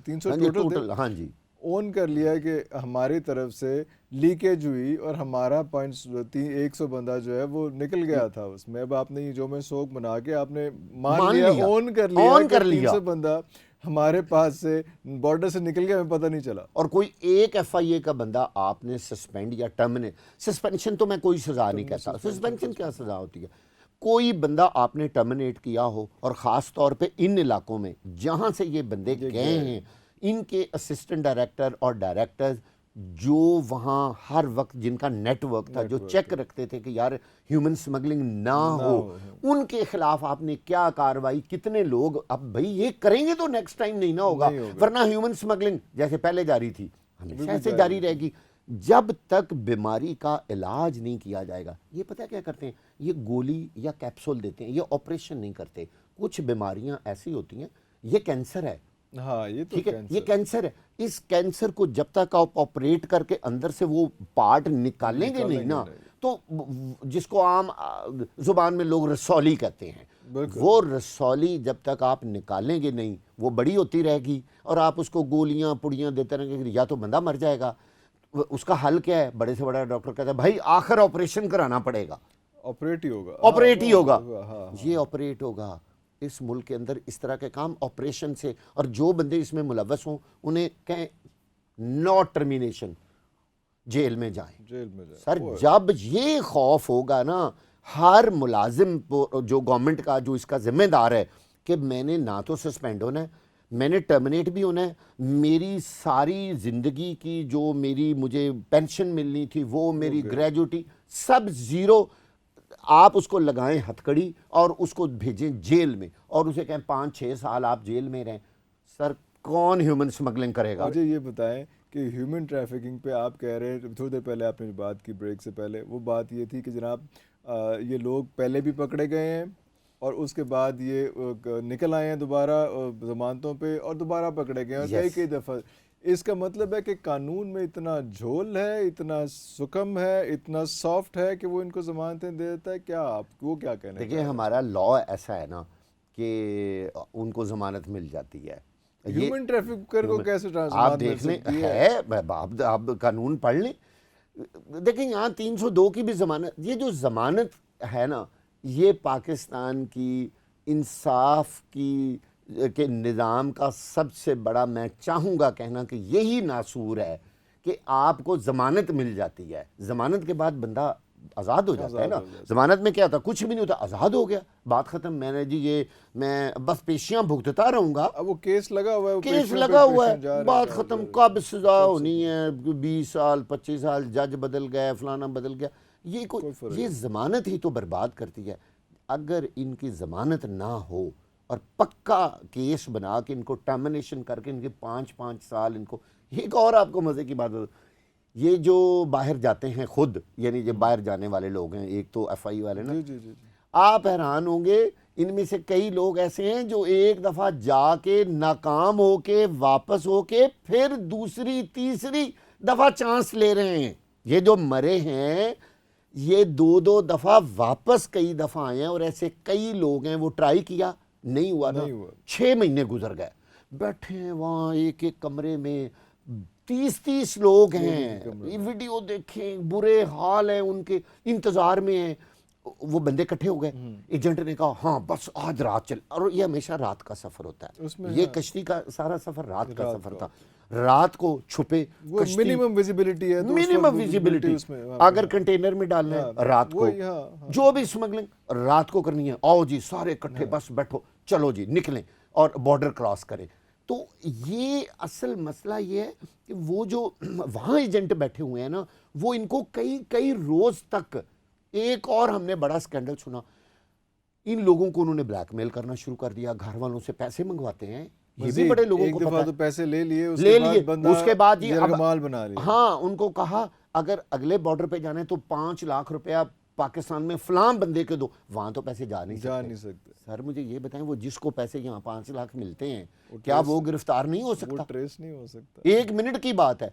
300 ٹوٹل ہاں جی اون کر لیا کہ ہماری طرف سے لیکیج ہوئی اور ہمارا 100 بندہ جو ہے وہ نکل گیا تھا اس میں. اب آپ نے جو میں سوگ بنا کے آپ نے مان لیا, اون کر لیا کہ 300 بندہ ہمارے پاس سے بارڈر سے نکل گیا, ہمیں پتہ نہیں چلا. اور کوئی ایک ایف آئی اے کا بندہ آپ نے سسپینڈ یا ٹرمینیٹ, سسپینشن تو میں کوئی سزا نہیں کہتا, سسپینشن کیا سزا ہوتی ہے, کوئی بندہ آپ نے ٹرمینیٹ کیا ہو, اور خاص طور پہ ان علاقوں میں جہاں سے یہ بندے گئے ہیں, ان کے اسسٹنٹ ڈائریکٹر اور ڈائریکٹرز جو وہاں ہر وقت جن کا نیٹ ورک تھا, جو چیک رکھتے تھے کہ یار ہیومن سمگلنگ نہ ہو, ان کے خلاف آپ نے کیا کاروائی, کتنے لوگ. اب بھئی یہ کریں گے تو نیکسٹ ٹائم نہیں نہ ہوگا, ورنہ ہیومن سمگلنگ جیسے پہلے جاری تھی ہمیشہ ایسے جاری رہے گی جب تک بیماری کا علاج نہیں کیا جائے گا. یہ پتہ کیا کرتے ہیں, یہ گولی یا کیپسول دیتے ہیں, یہ آپریشن نہیں کرتے. کچھ بیماریاں ایسی ہوتی ہیں, یہ کینسر ہے, ہاں یہ تو ٹھیک ہے, یہ کینسر ہے, اس کینسر کو جب تک آپ آپریٹ کر کے اندر سے وہ پارٹ نکالیں گے نہیں نا, تو جس کو عام زبان میں لوگ رسولی کہتے ہیں, وہ رسولی جب تک آپ نکالیں گے نہیں وہ بڑی ہوتی رہے گی, اور آپ اس کو گولیاں پڑیاں دیتے رہیں گے, یا تو بندہ مر جائے گا. اس کا حل کیا ہے, بڑے سے بڑا ڈاکٹر کہتا ہے بھائی آخر آپریشن کرانا پڑے گا, آپریٹ ہی ہوگا, آپریٹ ہی ہوگا, یہ آپریٹ ہوگا. اس ملک کے اندر اس طرح کے کام آپریشن سے, اور جو بندے اس میں ملوث ہوں انہیں کہیں نو ٹرمینیشن, جیل میں جائیں. سر جب یہ خوف ہوگا نا ہر ملازم جو گورنمنٹ کا, جو اس کا ذمہ دار ہے کہ میں نے نہ تو سسپینڈ ہونا ہے, میں نے ٹرمینیٹ بھی ہونا ہے, میری ساری زندگی کی جو مجھے پینشن ملنی تھی, وہ میری گریجوٹی سب زیرو. آپ اس کو لگائیں ہتھ کڑی اور اس کو بھیجیں جیل میں, اور اسے کہیں 5 6 سال آپ جیل میں رہیں. سر کون ہیومن سمگلنگ کرے گا؟ مجھے یہ بتائیں کہ ہیومن ٹریفکنگ پہ آپ کہہ رہے ہیں، تھوڑی دیر پہلے آپ نے جو بات کی بریک سے پہلے، وہ بات یہ تھی کہ جناب یہ لوگ پہلے بھی پکڑے گئے ہیں اور اس کے بعد یہ نکل آئے ہیں دوبارہ ضمانتوں پہ اور دوبارہ پکڑے گئے ہیں کئی کئی دفعہ. اس کا مطلب ہے کہ قانون میں اتنا جھول ہے، اتنا سکم ہے، اتنا سافٹ ہے کہ وہ ان کو ضمانتیں دے دیتا ہے. کیا آپ وہ کیا کہنے؟ دیکھیں ہمارا لا ایسا ہے نا کہ ان کو ضمانت مل جاتی ہے. ہیومن ٹریفکر کو کیسے آپ ضمانت مل دیکھ لیں سکتی ہے؟ آپ قانون پڑھ لیں. دیکھیں یہاں 302 کی بھی ضمانت، یہ جو ضمانت ہے نا، یہ پاکستان کی انصاف کی کے نظام کا سب سے بڑا، میں چاہوں گا کہنا کہ یہی ناصور ہے کہ آپ کو ضمانت مل جاتی ہے. ضمانت کے بعد بندہ آزاد ہو جاتا ہے نا. ضمانت میں کیا ہوتا، کچھ بھی نہیں ہوتا، آزاد ہو گیا، بات ختم. میں نے جی یہ میں بس پیشیاں بھگتتا رہوں گا. اب وہ کیس لگا ہوا ہے، کیس لگا ہوا ہے، بات ختم. کب سزا ہونی ہے، 20 سال 25 سال، جج بدل گئے، فلانا بدل گیا. یہ ضمانت ہی تو برباد کرتی ہے. اگر ان کی ضمانت نہ ہو اور پکا کیس بنا کے ان کو ٹرمینیشن کر کے ان کے 5 سال ان کو. ایک اور آپ کو مزے کی بات بتا، یہ جو باہر جاتے ہیں خود، یعنی جو باہر جانے والے لوگ ہیں، ایک تو ایف آئی والے نا، آپ حیران ہوں گے ان میں سے کئی لوگ ایسے ہیں جو ایک دفعہ جا کے ناکام ہو کے واپس ہو کے پھر دوسری تیسری دفعہ چانس لے رہے ہیں. یہ جو مرے ہیں یہ 2 دفعہ واپس کئی دفعہ آئے ہیں، اور ایسے کئی لوگ ہیں وہ ٹرائی کیا نہیں ہوا نا، 6 مہینے گزر گئے، بیٹھے ہیں وہاں ایک ایک کمرے میں. 30 لوگ ہیں، ویڈیو دیکھیں، برے حال ہیں ان کے، انتظار میں ہیں. وہ بندے اکٹھے ہو گئے، ایجنٹ نے کہا ہاں بس آج رات چل. اور یہ ہمیشہ رات کا سفر ہوتا ہے، یہ کشتی کا سارا سفر رات کا سفر تھا. رات کو چھپے، منیمم ویزیبلٹی ہے، منیمم ویزیبلٹی. اگر کنٹینر میں ڈالنا ہے رات کو، جو بھی اسمگلنگ رات کو کرنی ہے، آؤ جی سارے اکٹھے، بس بیٹھو، چلو جی نکلیں اور بارڈر کراس کریں. تو یہ اصل مسئلہ یہ ہے کہ وہ جو وہاں ایجنٹ بیٹھے ہوئے ہیں نا، وہ ان کو کئی روز تک. ایک اور ہم نے بڑا سکینڈل سنا، ان لوگوں کو انہوں نے بلیک میل کرنا شروع کر دیا، گھر والوں سے پیسے منگواتے ہیں. یہ بھی بڑے لوگوں کو پتا ہے. تو پیسے لے لیے، اس کے بعد یرغمال بنا لیا. ہاں ان کو کہا اگر اگلے بارڈر پہ جانا ہے تو 5 لاکھ روپیہ پاکستان میں فلاں بندے کے دو. وہاں تو پیسے جا نہیں سکتے. سر مجھے یہ بتائیں، وہ جس کو پیسے یہاں 5 لاکھ ملتے ہیں، کیا وہ گرفتار نہیں ہو سکتا؟ ٹریس نہیں ہو سکتا. 1 منٹ کی بات ہے.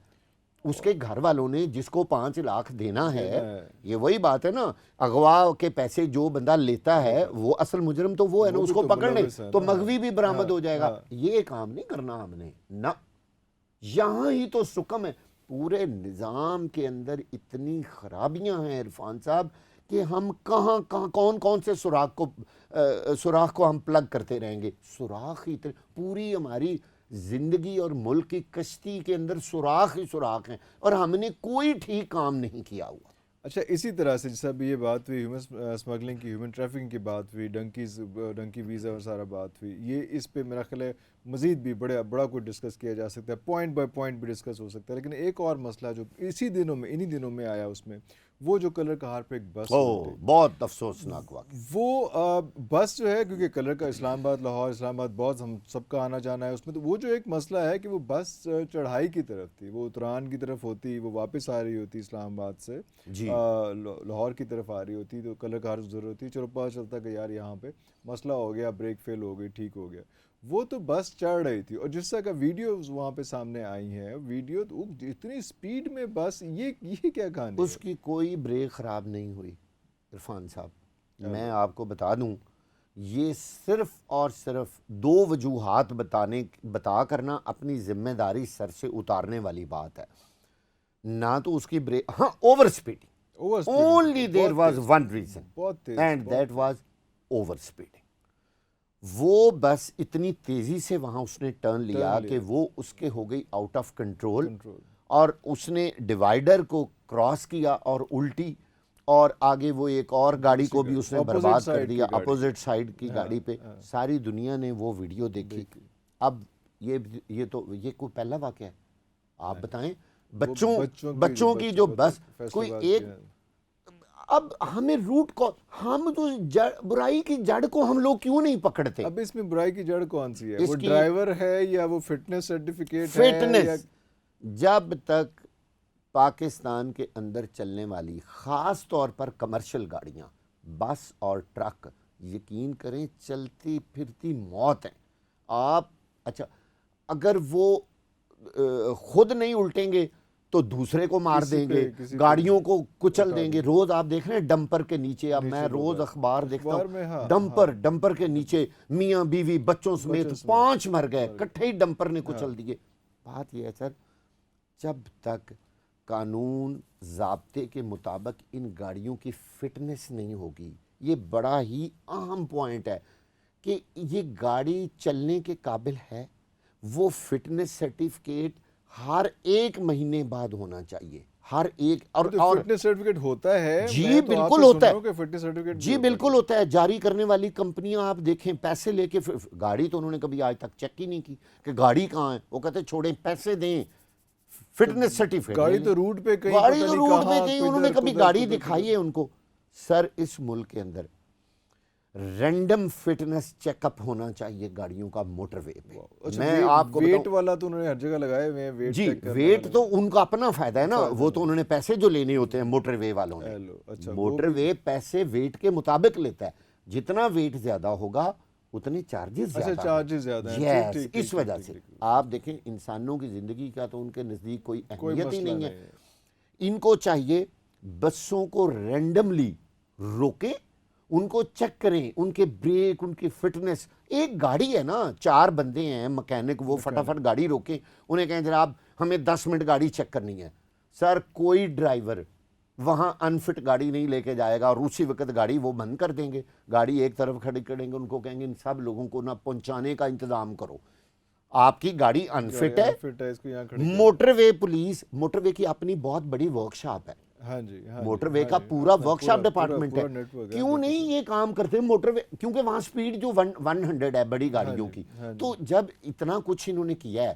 اس کے گھر والوں نے جس کو 5 لاکھ دینا ہے، یہ وہی بات ہے نا، اغوا کے پیسے جو بندہ لیتا ہے وہ اصل مجرم تو وہ ہے نا، اس کو پکڑ لیں تو مغوی بھی برآمد ہو جائے گا. یہ کام نہیں کرنا ہم نے نا. یہاں ہی تو سکم ہے. پورے نظام کے اندر اتنی خرابیاں ہیں عرفان صاحب کہ ہم کہاں کون سے سوراخ کو ہم پلگ کرتے رہیں گے. سوراخ ہی پوری ہماری زندگی اور ملک کی کشتی کے اندر سوراخ ہی سوراخ ہیں، اور ہم نے کوئی ٹھیک کام نہیں کیا ہوا. اچھا، اسی طرح سے جیسا بھی یہ بات ہوئی ہیومن اسمگلنگ کی، ہیومن ٹریفکنگ کی بات ہوئی، ڈنکی ویزا اور سارا بات ہوئی، یہ اس پہ میرا خیال ہے مزید بھی بڑا کوئی ڈسکس کیا جا سکتا ہے، پوائنٹ بائی پوائنٹ بھی ڈسکس ہو سکتا ہے. لیکن ایک اور مسئلہ جو انہی دنوں میں آیا، اس میں وہ جو کلر کہار پہ ایک بس بہت افسوسناک واقعہ. وہ بس جو ہے، کیونکہ کلر کا اسلام آباد لاہور، اسلام آباد بہت ہم سب کا آنا جانا ہے اس میں، تو وہ جو ایک مسئلہ ہے کہ وہ بس چڑھائی کی طرف تھی، وہ اتران کی طرف ہوتی، وہ واپس آ رہی ہوتی اسلام آباد سے لاہور کی طرف آ رہی ہوتی، تو کلر کہار ضرورت ہوتی. چلو پتہ چلتا کہ یار یہاں پہ مسئلہ ہو گیا، بریک فیل ہو گئی، ٹھیک ہو گیا. وہ تو بس چڑھ رہی تھی، اور جس طرح کا ویڈیوز وہاں پہ سامنے آئی ہیں، ویڈیو تو اتنی سپیڈ میں بس، یہ کیا کہانی؟ اس کی کوئی بریک خراب نہیں ہوئی عرفان صاحب. میں آپ کو بتا دوں، یہ صرف اور صرف 2 وجوہات بتا کرنا اپنی ذمہ داری سر سے اتارنے والی بات ہے. نہ تو اس کی بریک، ہاں over speeding. Only there was one reason, and that was over speeding. وہ بس اتنی تیزی سے وہاں اس نے ٹرن لیا کہ وہ اس کے ہو گئی آؤٹ آف کنٹرول، اور اس نے ڈیوائیڈر کو کراس کیا اور الٹی، اور آگے وہ ایک اور گاڑی کو بھی اس نے برباد کر دیا، اپوزٹ سائیڈ کی گاڑی پہ. ساری دنیا نے وہ ویڈیو دیکھی. اب یہ کوئی پہلا واقعہ ہے؟ آپ بتائیں. بچوں کی جو بس، کوئی ایک اب ہمیں روٹ کو ہم تو برائی کی جڑ کو ہم لوگ کیوں نہیں پکڑتے؟ اب اس میں برائی کی جڑ کون سی ہے؟ اس وہ کی ڈرائیور ہے یا وہ فٹنس سرٹیفکیٹ ہے یا فٹنس. جب تک پاکستان کے اندر چلنے والی خاص طور پر کمرشل گاڑیاں، بس اور ٹرک، یقین کریں چلتی پھرتی موت ہیں. آپ اچھا اگر وہ خود نہیں الٹیں گے تو دوسرے کو مار کسی دیں پہ گے، کسی پہ گاڑیوں کو کچل اٹھا دیں گے. دیں گے. روز آپ دیکھ رہے ہیں ڈمپر کے نیچے، اب میں نیچے لوگ روز اخبار دیکھتا اخبار میں، ہاں ہوں، ڈمپر کے نیچے میاں بیوی بچوں سمیت بچوں سمیت 5 مر گئے، مر گئے. کٹھے ہی ڈمپر نے ہاں. کچل دیے. بات یہ ہے سر، جب تک قانون ضابطے کے مطابق ان گاڑیوں کی فٹنس نہیں ہوگی، یہ بڑا ہی اہم پوائنٹ ہے کہ یہ گاڑی چلنے کے قابل ہے، وہ فٹنس سرٹیفکیٹ ہر 1 مہینے بعد ہونا چاہیے، ہر ایک. اور فٹنس سرٹیفکیٹ ہوتا ہے؟ جی میں تو آپ بالکل سے ہوتا سن رہا ہے، ہوں کہ فٹنس سرٹیفکیٹ بھی جی ہوتا ہے. بالکل ہوتا ہے. جاری کرنے والی کمپنیاں آپ دیکھیں پیسے لے کے گاڑی تو انہوں نے کبھی آج تک چیک ہی نہیں کی کہ گاڑی کہاں ہے. وہ کہتے ہیں چھوڑیں پیسے دیں، فٹنس سرٹیفکیٹ گاڑی تو روڈ پہ کہیں گاڑی پتہ تو نہیں روڈ پہ کہاں، کہیں انہوں نے کدھر کبھی کدھر گاڑی کدھر دکھائی ہے ان کو. سر اس ملک کے اندر رینڈم فٹنس چیک اپ ہونا چاہیے گاڑیوں کا موٹر وے پہ. میں آپ کو ویٹ بتاؤں والا تو انہوں نے ہر جگہ لگائے ہوئے ہیں، ویٹ جی چیک کرنے ویٹ والے. تو ان کا اپنا فائدہ ہے نا، وہ تو انہوں نے پیسے جو لینے ہوتے ہیں موٹر وے والوں نے. اچھا موٹر وے پیسے ویٹ کے مطابق لیتا ہے، جتنا ویٹ زیادہ ہوگا اتنے چارجز اچھا زیادہ چارجز زیادہ ہیں. یس. ٹھیک اس وجہ سے آپ دیکھیں انسانوں کی زندگی کا تو ان کے نزدیک کوئی کوئی اہمیت ہی مسئلہ نہیں ہے. ان کو چاہیے بسوں کو رینڈملی روکیں، ان کو چیک کریں، ان کے بریک، ان کی فٹنس. ایک گاڑی ہے نا، 4 بندے ہیں مکینک، وہ فٹافٹ گاڑی روکیں، انہیں کہیں جناب ہمیں 10 منٹ گاڑی چیک کرنی ہے. سر کوئی ڈرائیور وہاں انفٹ گاڑی نہیں لے کے جائے گا اور اسی وقت گاڑی وہ بند کر دیں گے. گاڑی ایک طرف کھڑی کریں گے، ان کو کہیں گے ان سب لوگوں کو نہ پہنچانے کا انتظام کرو، آپ کی گاڑی انفٹ ہے. اس کو یہاں کھڑے موٹر وے پولیس، موٹر وے کی اپنی بہت بڑی ورک شاپ ہے، ہاں جی موٹر وے کا پورا ورک شاپ ڈپارٹمنٹ ہے. کیوں نہیں یہ کام کرتے موٹر وے؟ کیونکہ وہاں سپیڈ جو 100 ہے بڑی گاڑیوں کی. تو جب اتنا کچھ انہوں نے کیا ہے،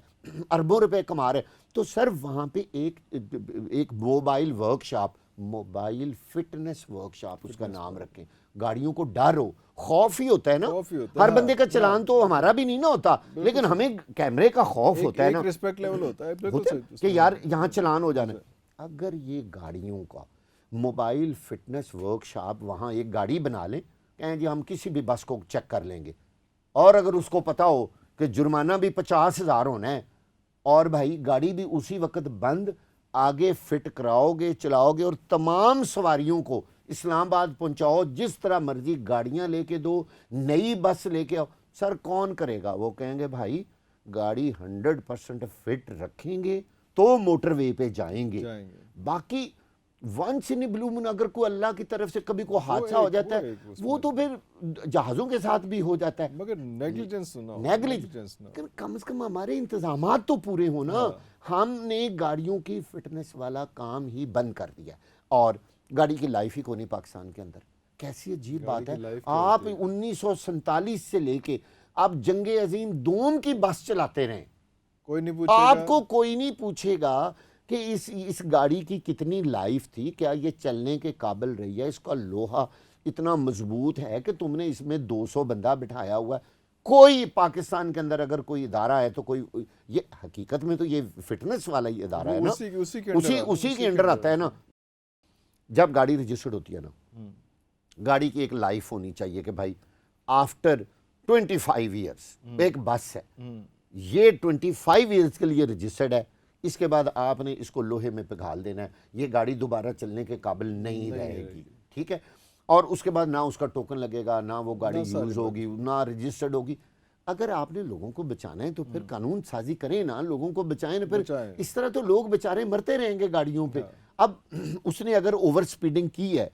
اربوں روپے کما رہے، تو سر وہاں پہ ایک mobile workshop, mobile fitness workshop اس کا نام رکھیں. گاڑیوں کو ڈر ہو، خوف ہی ہوتا ہے نا. ہر بندے کا چلان تو ہمارا بھی نہیں نا ہوتا، لیکن ہمیں کیمرے کا خوف ہوتا ہے نا، ایک ریسپیکٹ لیول ہوتا ہے کہ یار یہاں چلان ہو جانا. اگر یہ گاڑیوں کا موبائل فٹنس ورک شاپ وہاں ایک گاڑی بنا لیں، کہیں جی ہم کسی بھی بس کو چیک کر لیں گے، اور اگر اس کو پتا ہو کہ جرمانہ بھی 50,000 ہونا ہے، اور بھائی گاڑی بھی اسی وقت بند، آگے فٹ کراؤ گے، چلاؤ گے، اور تمام سواریوں کو اسلام آباد پہنچاؤ، جس طرح مرضی گاڑیاں لے کے دو، نئی بس لے کے آؤ. سر کون کرے گا؟ وہ کہیں گے بھائی گاڑی 100% فٹ رکھیں گے تو موٹر وے پہ جائیں گے. باقی ونس ان بلو مون اگر کوئی اللہ کی طرف سے کبھی کوئی حادثہ ہو جاتا ہے، وہ تو پھر جہازوں کے ساتھ بھی ہو جاتا ہے، مگر نیگلیجنس کم از کم ہمارے انتظامات تو پورے ہوں نا. ہم نے گاڑیوں کی فٹنس والا کام ہی بند کر دیا، اور گاڑی کی لائف ہی کو نہیں پاکستان کے اندر. کیسی عجیب بات ہے. آپ 1947 سے لے کے آپ جنگ عظیم دوم کی بس چلاتے رہیں، کوئی نہیں پوچھے گا، آپ کو کوئی نہیں پوچھے گا کہ اس گاڑی کی کتنی لائف تھی، کیا یہ چلنے کے قابل رہی ہے، اس کا لوہا اتنا مضبوط ہے کہ تم نے اس میں 200 بندہ بٹھایا ہوا ہے. کوئی پاکستان کے اندر اگر کوئی ادارہ ہے تو کوئی، یہ حقیقت میں تو یہ فٹنس والا ہی ادارہ ہے نا، اسی کے انڈر آتا ہے نا. جب گاڑی رجسٹرڈ ہوتی ہے نا، گاڑی کی ایک لائف ہونی چاہیے کہ بھائی آفٹر 25 ایئرس ایک بس ہے، یہ 25 ایئرس کے لیے رجسٹرڈ ہے، اس کے بعد آپ نے اس کو لوہے میں پگھال دینا ہے، یہ گاڑی دوبارہ چلنے کے قابل نہیں رہے گی. ٹھیک ہے، اور اس کے بعد نہ اس کا ٹوکن لگے گا، نہ وہ گاڑی یوز ہوگی، نہ رجسٹرڈ ہوگی. اگر آپ نے لوگوں کو بچانا ہے تو پھر قانون سازی کریں نا، لوگوں کو بچائیں نا. پھر اس طرح تو لوگ بیچارے مرتے رہیں گے گاڑیوں پہ. اب اس نے اگر اوور سپیڈنگ کی ہے،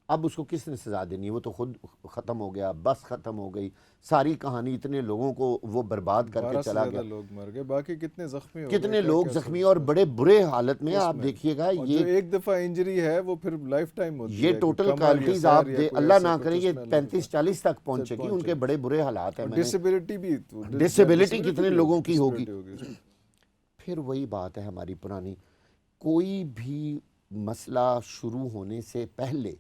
اب اس کو کس نے سزا دینی ہے؟ وہ تو خود ختم ہو گیا، بس ختم ہو گئی، ساری کہانی. اتنے لوگوں کو وہ برباد کر کے چلا گیا، لوگ مر گئے، باقی کتنے زخمی ہو گئے، کتنے لوگ زخمی اور بڑے برے حالت میں. آپ دیکھیے گا یہ ایک دفعہ انجری ہے وہ پھر لائف ٹائم ہوتی ہے. یہ ٹوٹل کیلٹیز آپ اللہ نہ کرے یہ 35-40 تک پہنچے گی، ان کے بڑے برے حالات ہیں. ڈسیبلٹی بھی، ڈسیبلٹی کتنے لوگوں کی ہوگی. پھر وہی بات ہے ہماری پرانی، کوئی بھی مسئلہ شروع ہونے سے پہلے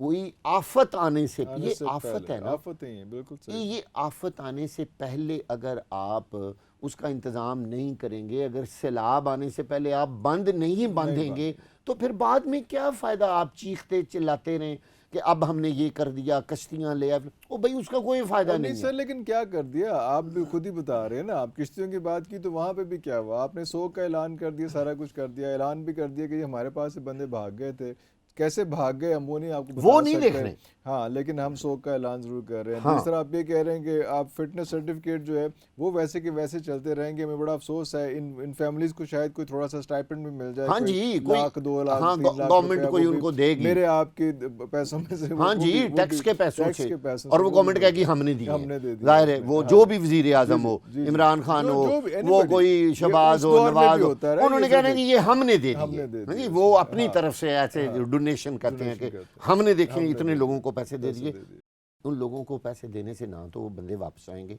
کوئی آفت آنے سے، آنے یہ سے آفت پہلے، ہے نا، آفت ہی ہے، بالکل صحیح. یہ آفت آنے سے پہلے اگر آپ اس کا انتظام نہیں کریں گے، اگر سیلاب آنے سے پہلے آپ بند نہیں باندھیں گے تو پھر بعد میں کیا فائدہ آپ چیختے چلاتے رہیں کہ اب ہم نے یہ کر دیا، کشتیاں لے آئے. او بھائی اس کا کوئی فائدہ اور نہیں نہیں سر، ہے. لیکن کیا کر دیا آپ بھی خود ہی بتا رہے ہیں نا. آپ کشتیوں کی بات کی تو وہاں پہ بھی کیا ہوا، آپ نے 100 کا اعلان کر دیا، سارا کچھ کر دیا، اعلان بھی کر دیا کہ یہ ہمارے پاس سے بندے بھاگ گئے تھے. کیسے بھاگ گئے ہم وہ نہیں آپ کو وہ بتا نہیں سکتے دیکھ رہے. ہاں، لیکن ہم 100 کا اعلان ضرور کر رہے ہیں. ہاں دوسرا آپ یہ کہہ رہے ہیں کہ آپ فٹنس سرٹیفکیٹ جو ہے وہ ویسے کے ویسے چلتے رہیں گے. ہمیں بڑا افسوس ہے ان فیملیز کو، شاید کوئی تھوڑا سا اسٹائپنڈ بھی مل جائے، ہاں کوئی جی، کوئی، 1,00,000 2,00,000 ہاں 3,00,000 گورنمنٹ روپیہ کوئی وہ ان بھی کو دے گی. میرے آپ کے پیسوں میں سے ہاں جی، وہ ٹیکس بھی کے پیسوں ٹیکس سے، کے پیسوں اور سے وہ وہ بھی گورنمنٹ کہے ملتا گی ہے. ہم نے دیے ہم نے دے ہیں. دیا ظاہر اس ہے میں. وہ ہاں جو جی بھی وزیر اعظم ہو، جی جی عمران خان ہو، جو بھی وہ anybody، کوئی یہ شہباز اس ہو، دور میں نواز بھی ہو، ہوتا رہا انہوں یہ نے کہنا صرف کہ یہ ہم نے دے ہم دیے. نے دے ہاں جی، دیا اس وہ میں. اپنی ہاں طرف سے ایسے ہاں ڈونیشن کرتے ہیں ڈونیشن کہ کرتے ہم نے ہیں، دیکھیں ہم نے اتنے دے لوگوں دیا، کو پیسے دے پیسے دیے. دے دیے. ان لوگوں کو پیسے دینے سے نہ تو وہ بندے واپس آئیں گے،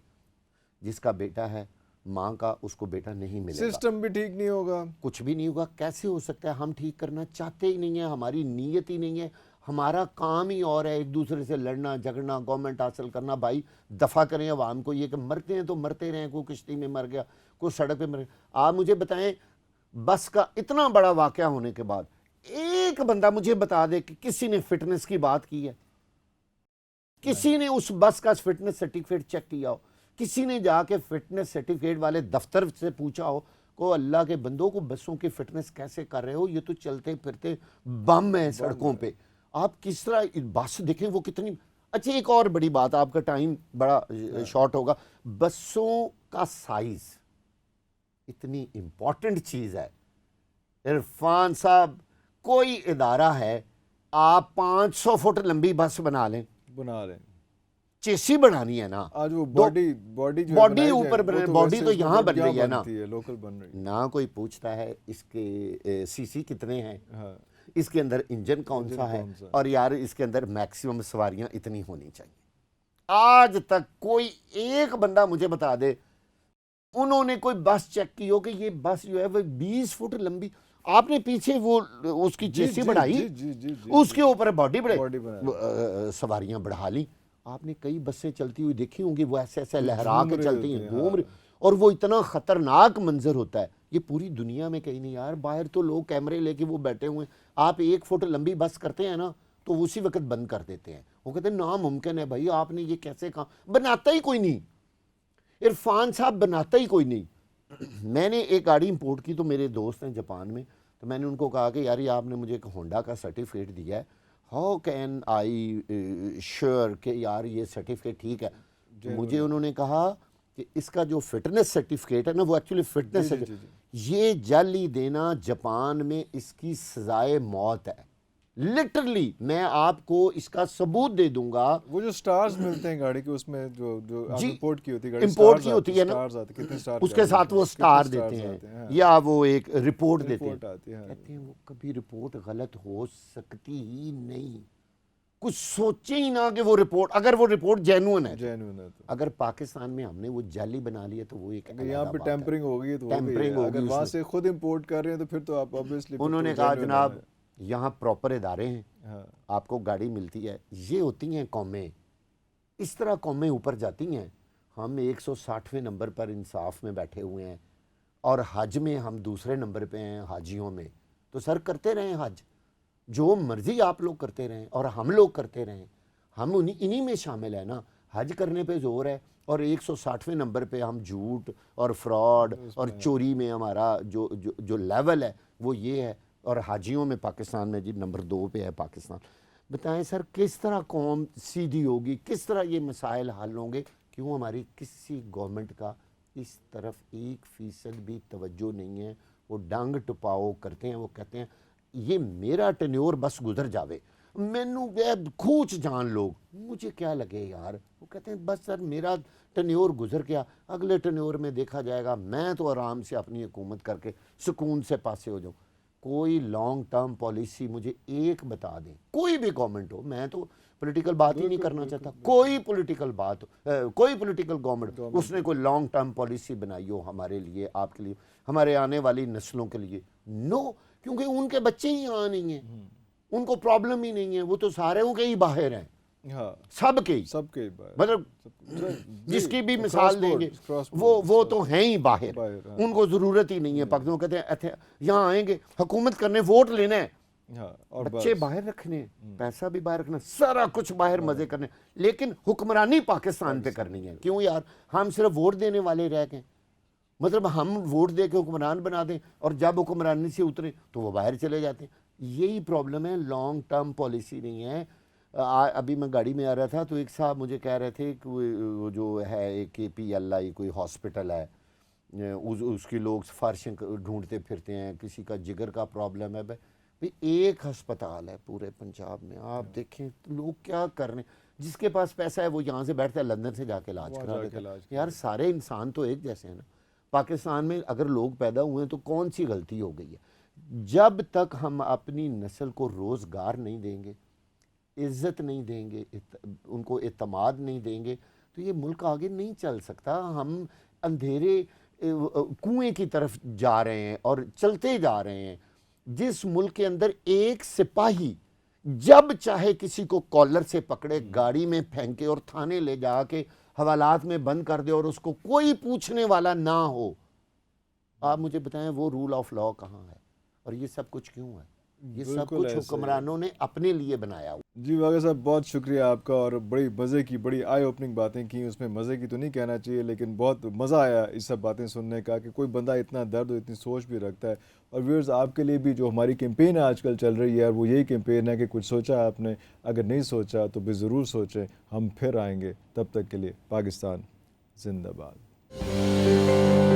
جس کا بیٹا ہے ماں کا اس کو بیٹا نہیں ملے گا، سسٹم بھی ٹھیک نہیں ہوگا. کچھ بھی نہیں ہوگا. کیسے ہو سکتا ہے؟ ہم ٹھیک کرنا چاہتے ہی نہیں ہیں، ہماری نیت ہی نہیں ہے. ہمارا کام ہی اور ہے ایک دوسرے سے لڑنا جھگڑنا، گورنمنٹ حاصل کرنا. بھائی دفع کریں عوام کو. یہ کہ مرتے ہیں تو مرتے رہیں، کوئی کشتی میں مر گیا، کوئی سڑک پہ مر گیا. آپ مجھے بتائیں، بس کا اتنا بڑا واقعہ ہونے کے بعد ایک بندہ مجھے بتا دے کہ کسی نے فٹنس کی بات کی ہے؟ کسی نے اس بس کا فٹنس سرٹیفکیٹ چیک کیا ہو؟ کسی نے جا کے فٹنس سرٹیفکیٹ والے دفتر سے پوچھا ہو کو اللہ کے بندوں کو بسوں کی فٹنس کیسے کر رہے ہو؟ یہ تو چلتے پھرتے بم ہیں سڑکوں پہ. آپ کس طرح بس دیکھیں وہ کتنی. اچھا ایک اور بڑی بات، آپ کا ٹائم بڑا شارٹ ہوگا. بسوں کا سائز اتنی امپورٹنٹ چیز ہے. عرفان صاحب، کوئی ادارہ ہے، آپ 500 فٹ لمبی بس بنا لیں، بنا لیں. چیسی بنانی ہے نا، آج وہ دو باڈی جو ہے باڈی بنائی جائے اوپر وہ بنے، تو باڈی ویسے تو اس میں یہاں بن یہاں رہی ہے نا. بنتی ہے، لوکل بن رہی ہے. نہ کوئی پوچھتا ہے اس کے سی سی کتنے ہیں، ہاں اس کے اندر انجن کون انجن سا ہے، کون سا ہے. اور یار اس کے اندر میکسیمم سواریاں اتنی ہونی چاہیے. آج تک کوئی ایک بندہ مجھے بتا دے انہوں نے کوئی بس چیک کی ہو کہ یہ بس جو ہے وہ 20 فٹ لمبی، آپ نے پیچھے وہ اس کی جی چیسی جی بڑھائی، جی جی جی جی اس کے اوپر باڈی بڑھے، باڈی بنا لی. سواریاں بڑھا لی. آپ نے کئی بسیں چلتی ہوئی دیکھی ہوں گی، وہ ایسے ایسے لہرا گھوم کے رہے چلتی ہوتے ہیں، ہیں. گھوم رہی، اور وہ اتنا خطرناک منظر ہوتا ہے. یہ پوری دنیا میں کہیں نہیں یار. باہر تو لوگ کیمرے لے کے وہ بیٹھے ہوئے ہیں، آپ 1 فٹ لمبی بس کرتے ہیں نا تو اسی وقت بند کر دیتے ہیں. وہ کہتے ہیں ناممکن ہے بھائی، آپ نے یہ کیسے کہا؟ بناتا ہی کوئی نہیں. عرفان صاحب بناتا ہی کوئی نہیں. میں نے ایک گاڑی امپورٹ کی تو میرے دوست ہیں جاپان میں، تو میں نے ان کو کہا کہ یار یہ آپ نے مجھے ایک ہونڈا کا سرٹیفکیٹ دیا ہے، ہاؤ کین آئی شیور کہ یار یہ سرٹیفکیٹ ٹھیک ہے؟ مجھے انہوں نے کہا کہ اس کا جو فٹنس سرٹیفکیٹ ہے نا، وہ ایکچولی فٹنس ہے، یہ جعلی دینا جاپان میں اس کی سزائے موت ہے. لٹرلی میں آپ کو اس کا ثبوت دے دوں گا. وہ جو سٹارز ملتے ہیں گاڑی کے، اس میں جو آپ جی امپورٹ کی ہوتی ہے گاڑی، امپورٹ کی ہوتی ہے نا، سٹارز آتے، کتنے سٹار اس کے ساتھ وہ سٹار دیتے ہیں یا وہ ایک رپورٹ دیتے ہیں. کہتے ہیں وہ کبھی رپورٹ غلط ہو سکتی ہی نہیں. کچھ سوچیں ہی نہ کہ وہ رپورٹ، اگر وہ رپورٹ جینوئن ہے، اگر پاکستان میں ہم نے وہ جعلی بنا لی ہے تو وہ ایک یہاں پہ ٹیمپرنگ ہو گئی ہے، تو ٹیمپرنگ ہوگی. اگر وہاں سے خود امپورٹ کر رہے ہیں تو پھر تو آپ obviously انہوں نے کہا جناب یہاں پراپر ادارے ہیں، آپ کو گاڑی ملتی ہے. یہ ہوتی ہیں قومیں، اس طرح قومیں اوپر جاتی ہیں. ہم 160ویں نمبر پر انصاف میں بیٹھے ہوئے ہیں، اور حج میں ہم دوسرے نمبر پہ ہیں حاجیوں میں. تو سر کرتے رہیں حج، جو مرضی آپ لوگ کرتے رہیں اور ہم لوگ کرتے رہیں، ہم انہی میں شامل ہیں نا. حج کرنے پہ زور ہے اور 160ویں نمبر پہ ہم جھوٹ اور فراڈ اور چوری میں ہمارا جو لیول ہے وہ یہ ہے، اور حاجیوں میں پاکستان میں جی نمبر 2 پہ ہے پاکستان. بتائیں سر کس طرح قوم سیدھی ہوگی، کس طرح یہ مسائل حل ہوں گے؟ کیوں ہماری کسی گورنمنٹ کا اس طرف 1% بھی توجہ نہیں ہے. وہ ڈانگ ٹپاؤ کرتے ہیں، وہ کہتے ہیں یہ میرا ٹینیور بس گزر جاوے، مینو کھوچ جان لوگ، مجھے کیا لگے یار. وہ کہتے ہیں بس سر میرا ٹینیور گزر گیا، اگلے ٹینیور میں دیکھا جائے گا، میں تو آرام سے اپنی حکومت کر کے سکون سے پاسے ہو جاؤں. کوئی لانگ ٹرم پالیسی مجھے ایک بتا دیں، کوئی بھی گورنمنٹ ہو. میں تو پولیٹیکل بات ہی نہیں کرنا چاہتا. کوئی پولیٹیکل بات ہو، کوئی پولیٹیکل گورنمنٹ، اس نے کوئی لانگ ٹرم پالیسی بنائی ہو ہمارے لیے، آپ کے لیے، ہمارے آنے والی نسلوں کے لیے. نو، کیونکہ ان کے بچے ہی یہاں نہیں ہیں. ان کو پرابلم ہی نہیں ہے، وہ تو سارے کے ہی باہر ہیں، ہاں سب کے ہی، سب کے باہر، مطلب جس کی بھی مثال دیں گے وہ تو ہیں ہی باہر، ان کو ضرورت ہی نہیں ہے پاکستان، کہتے ہیں یہاں آئیں گے حکومت کرنے، ووٹ لینا ہے، اور بچے باہر رکھنے، پیسہ بھی باہر رکھنا، سارا کچھ باہر مزے کرنے، لیکن حکمرانی پاکستان پہ کرنی ہے. کیوں یار؟ ہم صرف ووٹ دینے والے رہ گئے، مطلب ہم ووٹ دے کے حکمران بنا دیں اور جب حکمرانی سے اتریں تو وہ باہر چلے جاتے ہیں. یہی پرابلم ہے، لانگ ٹرم پالیسی نہیں ہے. ابھی میں گاڑی میں آ رہا تھا تو ایک صاحب مجھے کہہ رہے تھے کہ وہ جو ہے ایک KPLI کوئی ہاسپٹل ہے، اس کی لوگ سفارشیں ڈھونڈتے پھرتے ہیں، کسی کا جگر کا پرابلم ہے. بھئی ایک ہسپتال ہے پورے پنجاب میں، آپ دیکھیں لوگ کیا کر رہے ہیں. جس کے پاس پیسہ ہے وہ یہاں سے بیٹھتا ہے، لندن سے جا کے علاج کرا لیتا ہے. یار سارے انسان تو ایک جیسے ہیں نا. پاکستان میں اگر لوگ پیدا ہوئے ہیں تو کون سی غلطی ہو گئی ہے؟ جب تک ہم اپنی نسل کو روزگار نہیں دیں گے، عزت نہیں دیں گے، ان کو اعتماد نہیں دیں گے، تو یہ ملک آگے نہیں چل سکتا. ہم اندھیرے کنویں کی طرف جا رہے ہیں اور چلتے جا رہے ہیں. جس ملک کے اندر ایک سپاہی جب چاہے کسی کو کالر سے پکڑے، گاڑی میں پھینکے اور تھانے لے جا کے حوالات میں بند کر دے اور اس کو کوئی پوچھنے والا نہ ہو، آپ مجھے بتائیں وہ رول آف لا کہاں ہے؟ اور یہ سب کچھ کیوں ہے؟ یہ سب کچھ حکمرانوں نے اپنے لیے بنایا ہوا. جی واقعہ صاحب بہت شکریہ آپ کا، اور بڑی مزے کی، بڑی آئی اوپننگ باتیں کی. اس میں مزے کی تو نہیں کہنا چاہیے، لیکن بہت مزہ آیا اس سب باتیں سننے کا، کہ کوئی بندہ اتنا درد اور اتنی سوچ بھی رکھتا ہے. اور ویورز آپ کے لیے بھی جو ہماری کیمپین آج کل چل رہی ہے، وہ یہی کیمپین ہے کہ کچھ سوچا آپ نے، اگر نہیں سوچا تو بھی ضرور سوچیں. ہم پھر آئیں گے، تب تک کے لیے پاکستان زندہ باد.